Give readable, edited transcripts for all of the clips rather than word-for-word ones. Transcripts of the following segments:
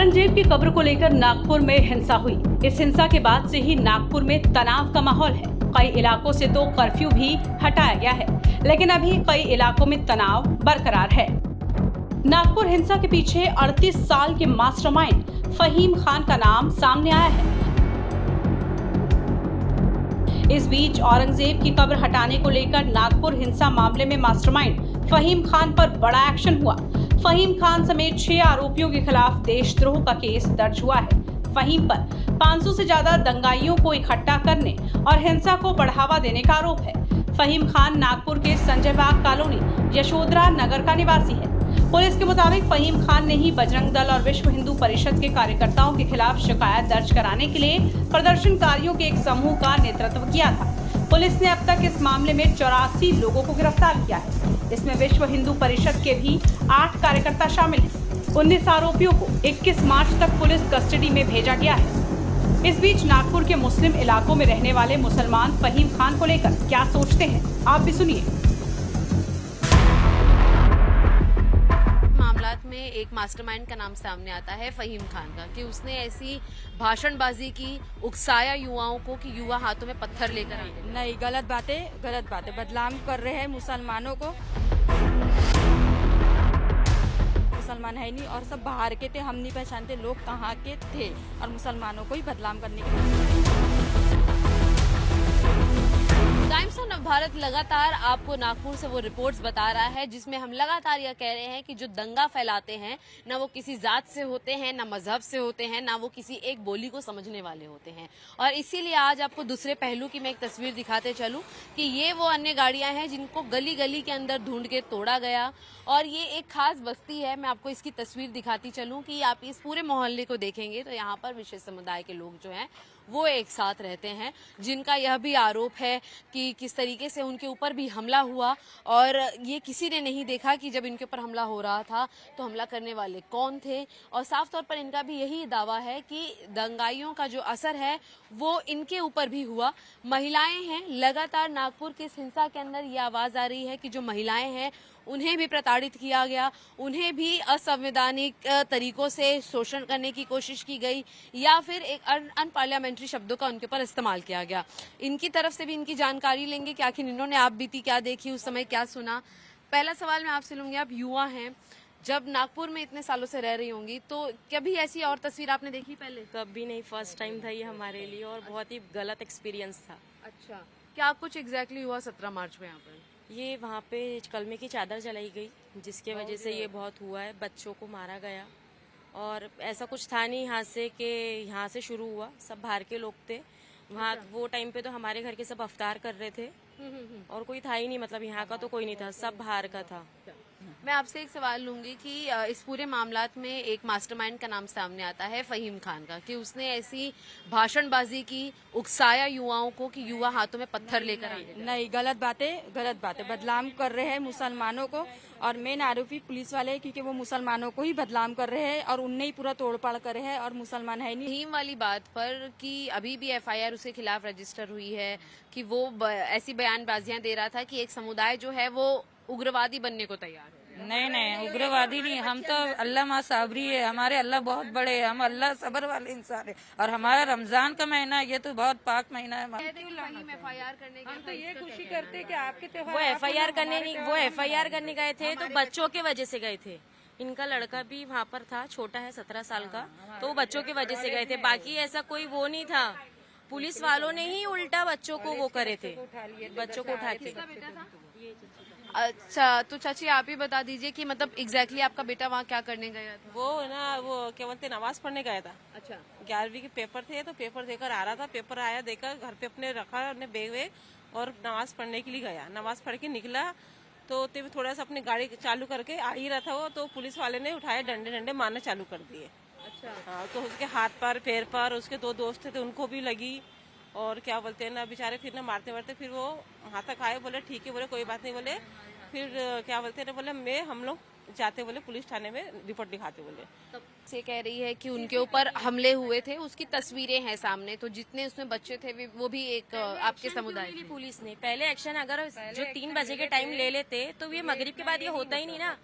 औरंगजेब की कब्र को लेकर नागपुर में हिंसा हुई। इस हिंसा के बाद से ही नागपुर में तनाव का माहौल है। कई इलाकों से तो कर्फ्यू भी हटाया गया है, लेकिन अभी कई इलाकों में तनाव बरकरार है। नागपुर हिंसा के पीछे 38 साल के मास्टरमाइंड फहीम खान का नाम सामने आया है। इस बीच औरंगजेब की कब्र हटाने को लेकर नागपुर हिंसा मामले में मास्टरमाइंड फहीम खान पर बड़ा एक्शन हुआ। फहीम खान समेत 6 आरोपियों के खिलाफ देशद्रोह का केस दर्ज हुआ है। फहीम पर 500 से ज्यादा दंगाइयों को इकट्ठा करने और हिंसा को बढ़ावा देने का आरोप है। फहीम खान नागपुर के संजय बाग कॉलोनी यशोधरा नगर का निवासी है। पुलिस के मुताबिक फहीम खान ने ही बजरंग दल और विश्व हिंदू परिषद के कार्यकर्ताओं के खिलाफ शिकायत दर्ज कराने के लिए प्रदर्शनकारियों के एक समूह का नेतृत्व किया था। पुलिस ने अब तक इस मामले में 84 लोगों को गिरफ्तार किया है। इसमें विश्व हिंदू परिषद के भी 8 कार्यकर्ता शामिल हैं। 19 आरोपियों को 21 मार्च तक पुलिस कस्टडी में भेजा गया है। इस बीच नागपुर के मुस्लिम इलाकों में रहने वाले मुसलमान फहीम खान को लेकर क्या सोचते हैं, आप भी सुनिए। मामलात में एक मास्टरमाइंड का नाम सामने आता है फहीम खान का, कि उसने ऐसी भाषणबाजी की, उकसाया युवाओं को कि युवा हाथों में पत्थर लेकर आए। नहीं, गलत बातें बदनाम कर रहे हैं मुसलमानों को। मुसलमान है नहीं और सब बाहर के थे, हम नहीं पहचानते लोग कहाँ के थे और मुसलमानों को ही बदनाम करने के टाइम्स ऑफ नवभारत लगातार आपको नागपुर से वो रिपोर्ट्स बता रहा है, जिसमें हम लगातार यह कह रहे हैं कि जो दंगा फैलाते हैं ना वो किसी जात से होते हैं, ना मजहब से होते हैं, ना वो किसी एक बोली को समझने वाले होते हैं। और इसीलिए आज आपको दूसरे पहलू की मैं एक तस्वीर दिखाते चलूं कि ये वो अन्य गाड़ियां हैं जिनको गली गली के अंदर ढूंढ के तोड़ा गया। और ये एक खास बस्ती है, मैं आपको इसकी तस्वीर दिखाती चलूं कि आप इस पूरे मोहल्ले को देखेंगे तो यहाँ पर विशेष समुदाय के लोग जो हैं वो एक साथ रहते हैं, जिनका यह भी आरोप है कि किस तरीके से उनके ऊपर भी हमला हुआ और ये किसी ने नहीं देखा कि जब इनके ऊपर हमला हो रहा था तो हमला करने वाले कौन थे। और साफ तौर पर इनका भी यही दावा है कि दंगाइयों का जो असर है वो इनके ऊपर भी हुआ। महिलाएं हैं, लगातार नागपुर की इस हिंसा के अंदर ये आवाज आ रही है कि जो महिलाएं हैं उन्हें भी प्रताड़ित किया गया, उन्हें भी असंवैधानिक तरीकों से शोषण करने की कोशिश की गई या फिर एक अनपार्लियामेंट्री शब्दों का उनके ऊपर इस्तेमाल किया गया। इनकी तरफ से भी इनकी जानकारी लेंगे कि आखिर इन्होंने आप बीती क्या देखी, उस समय क्या सुना। पहला सवाल मैं आपसे लूंगी, आप युवा हैं, जब नागपुर में इतने सालों से रह रही होंगी तो कभी ऐसी और तस्वीर आपने देखी पहले? कभी नहीं, फर्स्ट टाइम था ये हमारे लिए और बहुत ही गलत एक्सपीरियंस था। अच्छा, क्या कुछ एग्जैक्टली हुआ 17 मार्च में यहाँ पर? ये वहाँ पे कलमे की चादर जलाई गई जिसके वजह से ये बहुत हुआ है, बच्चों को मारा गया और ऐसा कुछ था नहीं यहाँ से कि यहाँ से शुरू हुआ, सब बाहर के लोग थे वहाँ। वो टाइम पे तो हमारे घर के सब अफ्तार कर रहे थे और कोई था ही नहीं, मतलब यहाँ का तो कोई नहीं था, सब बाहर का था। मैं आपसे एक सवाल लूंगी कि इस पूरे मामलात में एक मास्टरमाइंड का नाम सामने आता है फहीम खान का, कि उसने ऐसी भाषणबाजी की, उकसाया युवाओं को कि युवा हाथों में पत्थर लेकर आए। नहीं, गलत बातें बदनाम कर रहे हैं मुसलमानों को और मेन आरोपी पुलिस वाले हैं क्योंकि वो मुसलमानों को ही बदनाम कर रहे हैं और उनने ही पूरा तोड़पाड़ करे हैं और मुसलमान है नहीं। फहीम वाली बात पर कि अभी भी FIR उसके खिलाफ रजिस्टर हुई है कि वो ऐसी बयानबाजियां दे रहा था कि एक समुदाय जो है वो उग्रवादी बनने को तैयार है। नहीं, उग्रवादी नहीं, हम तो अल्लाह माँ साबरी है, हमारे अल्लाह बहुत बड़े हैं, हम अल्लाह सबर वाले इंसान है और हमारा रमजान का महीना ये तो बहुत पाक महीना है। FIR करने हम तो ये खुशी करते कि आपके त्योहार वो FIR करने गए थे तो बच्चों के वजह से गए थे। इनका लड़का भी वहाँ पर था, छोटा है 17 साल का, तो वो बच्चों की वजह से गए थे, बाकी ऐसा कोई वो नहीं था। पुलिस वालों ने ही उल्टा बच्चों को वो करे थे, बच्चों को उठा के। अच्छा, तो चाची आप ही बता दीजिए कि मतलब एग्जैक्टली आपका बेटा वहाँ क्या करने गया था? वो क्या बोलते नमाज पढ़ने गया था। अच्छा, 11वीं के पेपर थे तो पेपर देकर आ रहा था, पेपर आया देकर घर पे अपने रखा, अपने बैग वेग और नमाज पढ़ने के लिए गया। नमाज पढ़ के निकला तो तभी थोड़ा सा अपनी गाड़ी चालू करके आ ही रहा था वो, तो पुलिस वाले ने उठाए, डंडे मारना चालू कर दिए। अच्छा, हाँ, तो उसके हाथ पर, पैर पर, उसके 2 दोस्त थे उनको भी लगी और क्या बोलते हैं ना बेचारे, फिर ना मारते फिर वो वहाँ तक आए, बोले ठीक है, बोले कोई बात नहीं, बोले फिर क्या बोलते हैं, बोले हम लोग जाते, बोले पुलिस थाने में रिपोर्ट लिखाते बोले। तब से कह रही है कि उनके ऊपर हमले हुए थे, उसकी तस्वीरें हैं सामने, तो जितने उसमें बच्चे थे वो भी एक आपके समुदाय ली के। पुलिस ने पहले एक्शन अगर जो 3 बजे के टाइम ले लेते तो ये मगरिब के बाद ये होता ही नहीं ना।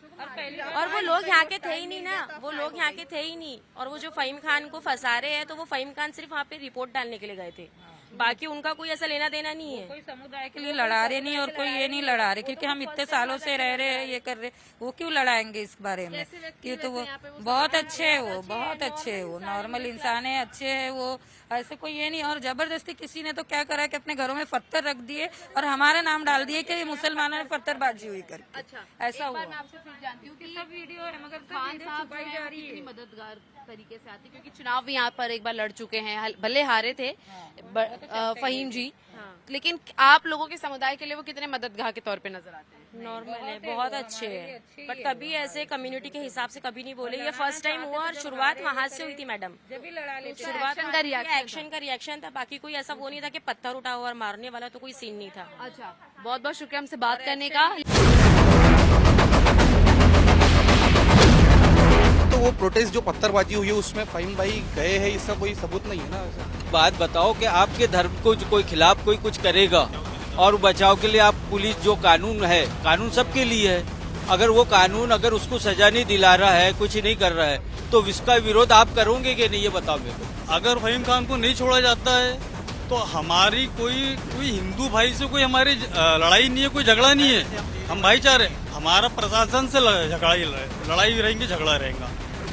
और वो लोग यहाँ के थे ही नहीं ना, वो लोग यहाँ के थे ही नहीं। और वो जो फहीम खान को फंसा रहे हैं, तो वो फहीम खान सिर्फ वहाँ पे रिपोर्ट डालने के लिए गए थे, बाकी उनका कोई ऐसा लेना देना नहीं है। कोई समुदाय के लिए लड़ा रहे नहीं और कोई ये नहीं लड़ा रहे, क्योंकि हम इतने सालों से रह रहे हैं, ये कर रहे, वो क्यों लड़ाएंगे इस बारे में? क्यों तो वो बहुत अच्छे है, वो बहुत अच्छे है, वो नॉर्मल इंसान है, अच्छे है वो, ऐसे कोई ये नहीं। और जबरदस्ती किसी ने तो क्या करा कि अपने घरों में पत्थर रख दिए और हमारा नाम डाल दिए कि मुसलमानों ने पत्थरबाजी हुई करके। अच्छा, ऐसा हुआ। मैं आपसे फिर जानती हूँ कि सब वीडियो है, मगर खान साहब जो है वो कितनी मददगार तरीके से आते, क्योंकि चुनाव भी यहाँ पर एक बार लड़ चुके हैं, भले हारे थे फहीम जी, लेकिन आप लोगों के समुदाय के लिए वो कितने मददगार के तौर पे नजर आते हैं? नॉर्मल है, बहुत अच्छे हैं, बट कभी ऐसे कम्युनिटी के हिसाब से कभी नहीं बोले। ये फर्स्ट टाइम हुआ और शुरुआत वहाँ से हुई थी मैडम। शुरुआत एक्शन का रिएक्शन था, बाकी कोई ऐसा वो नहीं था कि पत्थर उठा हुआ और मारने वाला, तो कोई सीन नहीं था। अच्छा, बहुत बहुत शुक्रिया हमसे बात करने का। तो वो प्रोटेस्ट जो पत्थरबाजी हुई है उसमें फहीम भाई गए हैं, इसका कोई सबूत नहीं है ना। बात बताओ कि आपके धर्म को कोई खिलाफ कोई कुछ करेगा और बचाव के लिए आप पुलिस जो कानून है, कानून सबके लिए है, अगर वो कानून अगर उसको सजा नहीं दिला रहा है, कुछ नहीं कर रहा है, तो इसका विरोध आप करोगे कि नहीं, ये बताओ मेरे को। अगर फहीम खान को नहीं छोड़ा जाता है तो हमारी कोई हिंदू भाई से कोई हमारी लड़ाई नहीं है, कोई झगड़ा नहीं है, हम भाईचारे। हमारा प्रशासन से लड़ाई रहेंगे, झगड़ा रहेगा।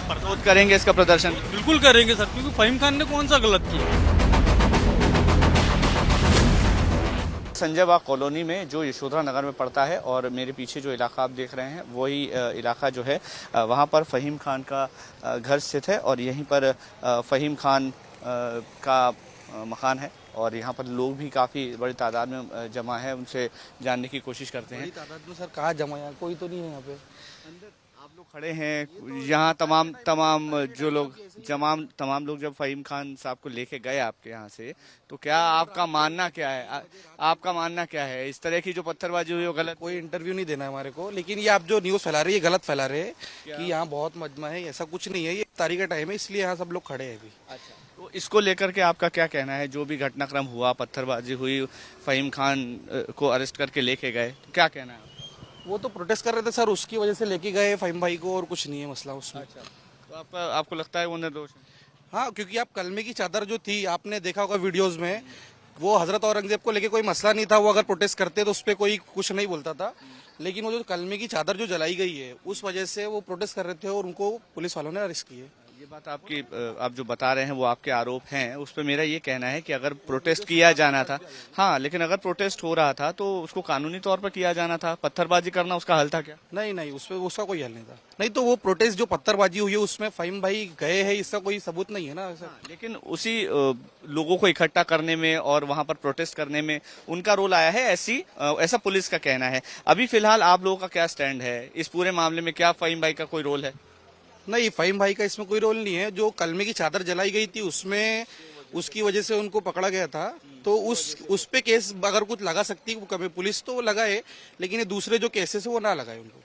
विरोध करेंगे इसका प्रदर्शन? बिल्कुल करेंगे सर, क्योंकि फहीम खान ने कौन सा गलत किया। संजय बाग कॉलोनी में जो यशोधरा नगर में पड़ता है, और मेरे पीछे जो इलाका आप देख रहे हैं वही इलाका जो है वहाँ पर फहीम खान का घर स्थित है, और यहीं पर फहीम खान का मकान है, और यहाँ पर लोग भी काफ़ी बड़ी तादाद में जमा है, उनसे जानने की कोशिश करते हैं। बड़ी तादाद में सर कहाँ जमा है, कोई तो नहीं है यहाँ पे। आप लोग खड़े हैं यहाँ, तमाम लोग जब फहीम खान साहब को लेके गए आपके यहाँ से, तो क्या आपका मानना क्या है? आपका मानना क्या है? इस तरह की जो पत्थरबाजी हुई वो गलत? कोई इंटरव्यू नहीं देना है हमारे को, लेकिन ये आप जो न्यूज़ फैला रहे हैं ये गलत फैला रहे हैं कि यहाँ बहुत मजमा है, ऐसा कुछ नहीं है। ये तारीख का टाइम है, इसलिए यहाँ सब लोग खड़े हैं अभी। अच्छा, तो इसको लेकर के आपका क्या कहना है? जो भी घटनाक्रम हुआ, पत्थरबाजी हुई, फहीम खान को अरेस्ट करके लेके गए, तो क्या कहना है? वो तो प्रोटेस्ट कर रहे थे सर, उसकी वजह से लेके गए फहीम भाई को, और कुछ नहीं है मसला उसमें। अच्छा, तो आपको लगता है वो निर्दोष है? हाँ, क्योंकि आप कलमे की चादर जो थी, आपने देखा होगा वीडियोस में, वो हजरत औरंगजेब को लेके कोई मसला नहीं था, वो अगर प्रोटेस्ट करते तो उस पर कोई कुछ नहीं बोलता था। लेकिन वो जो कलमे की चादर जो जलाई गई है, उस वजह से वो प्रोटेस्ट कर रहे थे और उनको पुलिस वालों ने अरेस्ट किए। ये बात आप जो बता रहे हैं वो आपके आरोप हैं, उस पर मेरा ये कहना है कि अगर प्रोटेस्ट किया जाना था, हाँ, लेकिन अगर प्रोटेस्ट हो रहा था तो उसको कानूनी तौर पर किया जाना था। पत्थरबाजी करना उसका हल था क्या? नहीं, उसका कोई हल नहीं था। नहीं तो वो प्रोटेस्ट जो पत्थरबाजी हुई है उसमें फहीम भाई गए हैं, इसका कोई सबूत नहीं है ना सर। लेकिन उसी लोगों को इकट्ठा करने में और वहां पर प्रोटेस्ट करने में उनका रोल आया है, ऐसा पुलिस का कहना है। अभी फिलहाल आप लोगों का क्या स्टैंड है इस पूरे मामले में? क्या फहीम भाई का कोई रोल है? नहीं, फहीम भाई का इसमें कोई रोल नहीं है। जो कलमे की चादर जलाई गई थी उसमें उसकी वजह से उनको पकड़ा गया था, तो उस पे केस अगर कुछ लगा सकती है पुलिस तो वो लगाए, लेकिन ये दूसरे जो केसेस है वो ना लगाए उनको।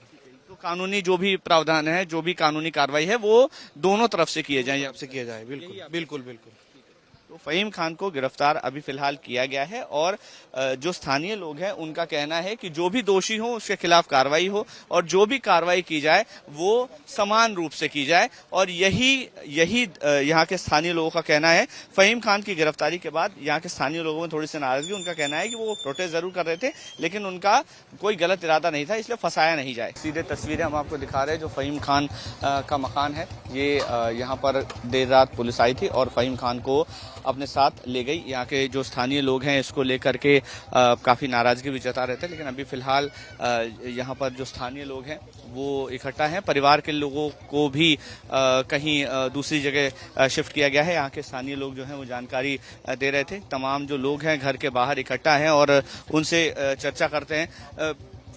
तो कानूनी जो भी प्रावधान है, जो भी कानूनी कार्रवाई है, वो दोनों तरफ से किए जाए, आपसे किया जाए। बिल्कुल। तो फहीम खान को गिरफ्तार अभी फिलहाल किया गया है, और जो स्थानीय लोग हैं उनका कहना है कि जो भी दोषी हो उसके खिलाफ कार्रवाई हो, और जो भी कार्रवाई की जाए वो समान रूप से की जाए। और यही यहाँ के स्थानीय लोगों का कहना है। फहीम खान की गिरफ्तारी के बाद यहाँ के स्थानीय लोगों में थोड़ी सी नाराजगी। उनका कहना है कि वो प्रोटेस्ट जरूर कर रहे थे, लेकिन उनका कोई गलत इरादा नहीं था, इसलिए फंसाया नहीं जाए। सीधे तस्वीरें हम आपको दिखा रहे हैं। जो फहीम खान का मकान है, ये यहाँ पर देर रात पुलिस आई थी और फहीम खान को अपने साथ ले गई। यहाँ के जो स्थानीय लोग हैं इसको लेकर के काफ़ी नाराजगी भी जता रहे थे, लेकिन अभी फिलहाल यहाँ पर जो स्थानीय लोग हैं वो इकट्ठा हैं। परिवार के लोगों को भी कहीं दूसरी जगह शिफ्ट किया गया है। यहाँ के स्थानीय लोग जो हैं वो जानकारी दे रहे थे। तमाम जो लोग हैं घर के बाहर इकट्ठा हैं और उनसे चर्चा करते हैं।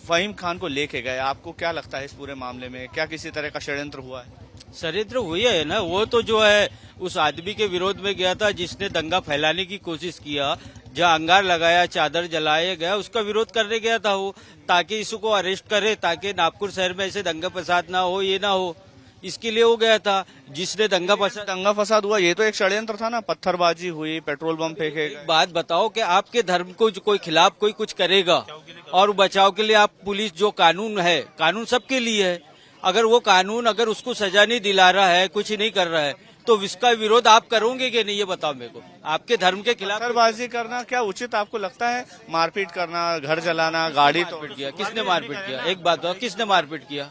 फहीम खान को लेके गए, आपको क्या लगता है इस पूरे मामले में? क्या किसी तरह का षड्यंत्र हुआ है? षड्यंत्र हुई है ना, वो तो जो है उस आदमी के विरोध में गया था जिसने दंगा फैलाने की कोशिश किया, जहाँ अंगार लगाया, चादर जलाया गया, उसका विरोध करने गया था वो, ताकि इसको अरेस्ट करे, ताकि नागपुर शहर में ऐसे दंगा फसाद ना हो, ये ना हो, इसके लिए वो गया था। जिसने दंगा फसाद हुआ, ये तो एक षड्यंत्र था ना, पत्थरबाजी हुई, पेट्रोल बम फेंके गए। बात बताओ कि आपके धर्म को कोई खिलाफ कोई कुछ करेगा और बचाव के लिए आप पुलिस जो कानून है, कानून सबके लिए है, अगर वो कानून अगर उसको सजा नहीं दिला रहा है, कुछ नहीं कर रहा है, तो इसका विरोध आप करोगे कि नहीं, ये बताओ मेरे को। आपके धर्म के खिलाफ पत्थरबाजी करना क्या उचित आपको लगता है? मारपीट करना, घर जलाना, गाड़ी तोड़ किया, किसने मारपीट किया? एक बात बताओ, किसने मारपीट किया?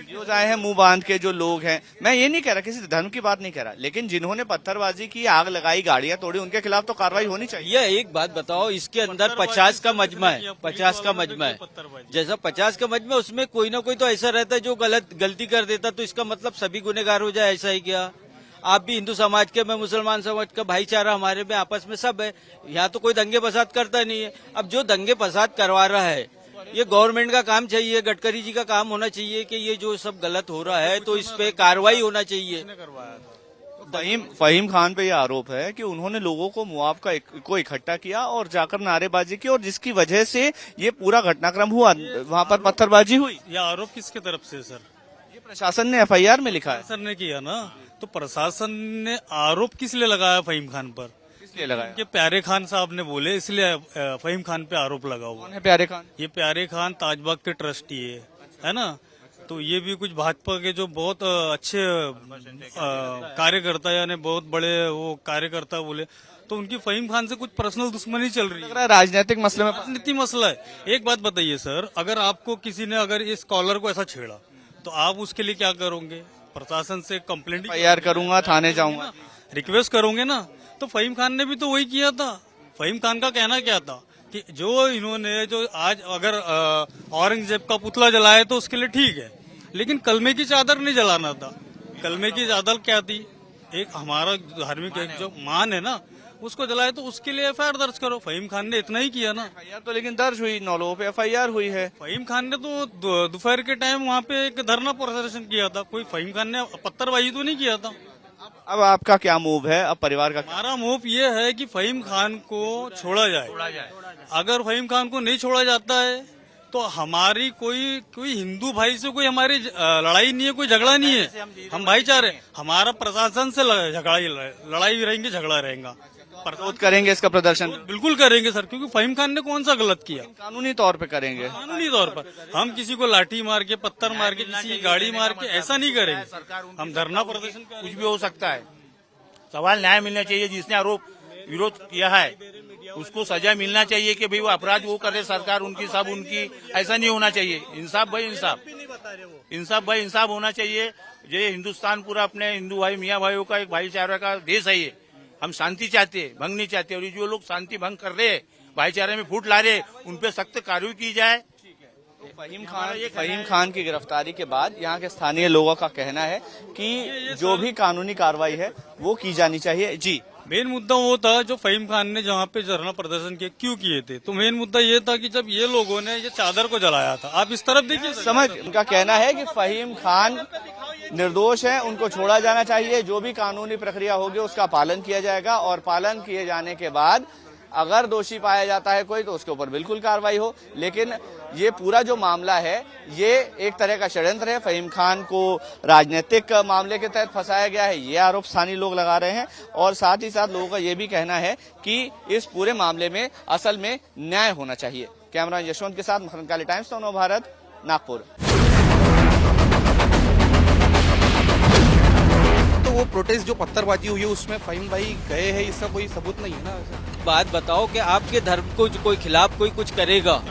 जो आए हैं मुंह बांध के जो लोग हैं, मैं ये नहीं कह रहा, किसी धर्म की बात नहीं कह रहा, लेकिन जिन्होंने पत्थरबाजी की, आग लगाई, गाड़ियां तोड़ी, उनके खिलाफ तो कार्रवाई होनी चाहिए। ये एक बात बताओ, इसके अंदर 50 का मजमा है, 50 का मजमा है, जैसा 50 का मजमा, उसमें कोई ना कोई तो ऐसा रहता है जो गलती कर देता, तो इसका मतलब सभी गुनहगार हो जाए, ऐसा ही क्या? आप भी हिंदू समाज के, मैं मुसलमान समाज का, भाईचारा हमारे में आपस में सब है, यहाँ तो कोई दंगे फसाद करता नहीं है। अब जो दंगे फसाद करवा रहा है, ये गवर्नमेंट का काम चाहिए, गडकरी जी का काम होना चाहिए कि ये जो सब गलत हो रहा है तो इस पे कार्रवाई होना चाहिए। फहीम खान पे ये आरोप है कि उन्होंने लोगों को मुआव को इकट्ठा किया और जाकर नारेबाजी की, और जिसकी वजह से ये पूरा घटनाक्रम हुआ, वहाँ पर पत्थरबाजी हुई। ये आरोप किसके तरफ से सर? ये प्रशासन ने FIR में लिखा है। सर ने किया ना, तो प्रशासन ने आरोप किस लिए लगाया फहीम खान पर? किस लिए लगाया? कि प्यारे खान साहब ने बोले, इसलिए फहीम खान पे आरोप लगा हुआ। कौन है प्यारे खान? ये प्यारे खान ताजबाग के ट्रस्टी है ना, तो ये भी कुछ भाजपा के जो बहुत अच्छे कार्यकर्ता, यानी बहुत बड़े वो कार्यकर्ता बोले, तो उनकी फहीम खान से कुछ पर्सनल दुश्मनी चल रही है। राजनीतिक मसले में, राजनीतिक मसला है। एक बात बताइए सर, अगर आपको किसी ने अगर इस कॉलर को ऐसा छेड़ा, तो आप उसके लिए क्या करोगे? प्रशासन से कंप्लेंट FIR करूंगा, थाने जाऊंगा, रिक्वेस्ट करोगे ना। तो फहीम खान ने भी तो वही किया था। फहीम खान का कहना क्या था कि जो इन्होंने जो आज अगर औरंगजेब का पुतला जलाया तो उसके लिए ठीक है, लेकिन कलमे की चादर नहीं जलाना था। कलमे की चादर क्या थी? एक हमारा धार्मिक एक जो मान है ना, उसको जलाए, तो उसके लिए FIR दर्ज करो। फहीम खान ने इतना ही किया ना। FIR तो लेकिन दर्ज हुई, 9 लोगों पे FIR हुई है। फहीम खान ने तो दोपहर के टाइम वहाँ पे एक धरना प्रदर्शन किया था, कोई फहीम खान ने पत्थरबाजी तो नहीं किया था। अब आपका क्या मूव है? अब परिवार का हमारा मूव ये है कि फहीम खान को छोड़ा जाए। अगर फहीम खान को नहीं छोड़ा जाता है तो हमारी कोई हिंदू भाई से कोई हमारी लड़ाई नहीं है, कोई झगड़ा नहीं है, हम भाईचारे। हमारा प्रशासन से लड़ाई रहेंगे, झगड़ा रहेगा। विरोध करेंगे इसका प्रदर्शन? बिल्कुल करेंगे सर, क्योंकि फहीम खान ने कौन सा गलत किया? कानूनी तौर पे करेंगे। कानूनी तौर पर हम किसी को लाठी मार के, पत्थर मार के, किसी की गाड़ी मार के ऐसा नहीं करेंगे। हम धरना प्रदर्शन, कुछ भी हो सकता है, सवाल न्याय मिलना चाहिए। जिसने आरोप विरोध किया है उसको सजा मिलना चाहिए कि भाई वो अपराध वो करे, सरकार उनकी सब उनकी, ऐसा नहीं होना चाहिए। इंसाफ भाई इंसाफ, इंसाफ भाई इंसाफ होना चाहिए। ये हिंदुस्तान पूरा अपने हिंदू भाई मियाँ भाइयों का एक भाईचारा का देश है। ये हम शांति चाहते हैं, भंग नहीं चाहते। और जो लोग शांति भंग कर रहे हैं, भाईचारे में फूट ला रहे, उन पे सख्त कार्रवाई की जाए। फहीम खान की गिरफ्तारी के बाद यहाँ के स्थानीय लोगों का कहना है कि जो भी कानूनी कार्रवाई है वो की जानी चाहिए। जी, मेन मुद्दा वो था जो फहीम खान ने जहाँ पे धरना प्रदर्शन किया, क्यों किए थे? तो मेन मुद्दा ये था कि जब ये लोगों ने ये चादर को जलाया था। आप इस तरफ देखिए, समझ, उनका कहना है कि फहीम खान निर्दोष है, उनको छोड़ा जाना चाहिए। जो भी कानूनी प्रक्रिया होगी उसका पालन किया जाएगा, और पालन किए जाने के बाद अगर दोषी पाया जाता है कोई, तो उसके ऊपर बिल्कुल कार्रवाई हो। लेकिन ये पूरा जो मामला है ये एक तरह का षड्यंत्र है। फहीम खान को राजनीतिक मामले के तहत फंसाया गया है, ये आरोप स्थानीय लोग लगा रहे हैं। और साथ ही साथ लोगों का ये भी कहना है कि इस पूरे मामले में असल में न्याय होना चाहिए। कैमरा यशवंत के साथ मखरन काली, टाइम्स ऑफ भारत, नागपुर। तो वो प्रोटेस्ट जो पत्थरबाजी हुई है उसमें फहीम भाई गए हैं, इसका कोई सबूत नहीं है ना। बात बताओ कि आपके धर्म को कोई खिलाफ कोई कुछ करेगा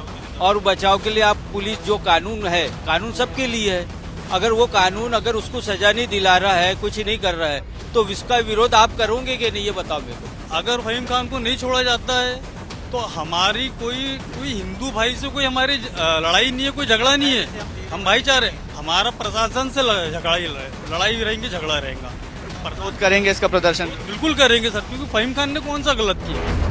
और बचाव के लिए आप पुलिस जो कानून है, कानून सबके लिए है, अगर वो कानून अगर उसको सजा नहीं दिला रहा है, कुछ नहीं कर रहा है, तो इसका विरोध आप करोगे कि नहीं, ये बताओ मेरे को। अगर फहीम खान को नहीं छोड़ा जाता है तो हमारी कोई हिंदू भाई से कोई हमारी लड़ाई नहीं है, कोई झगड़ा नहीं है, हम भाईचारे। हमारा प्रशासन से लड़ाई रहेंगे, झगड़ा रहेगा। विरोध करेंगे इसका प्रदर्शन? बिल्कुल करेंगे सर, क्योंकि फहीम खान ने कौन सा गलत किया?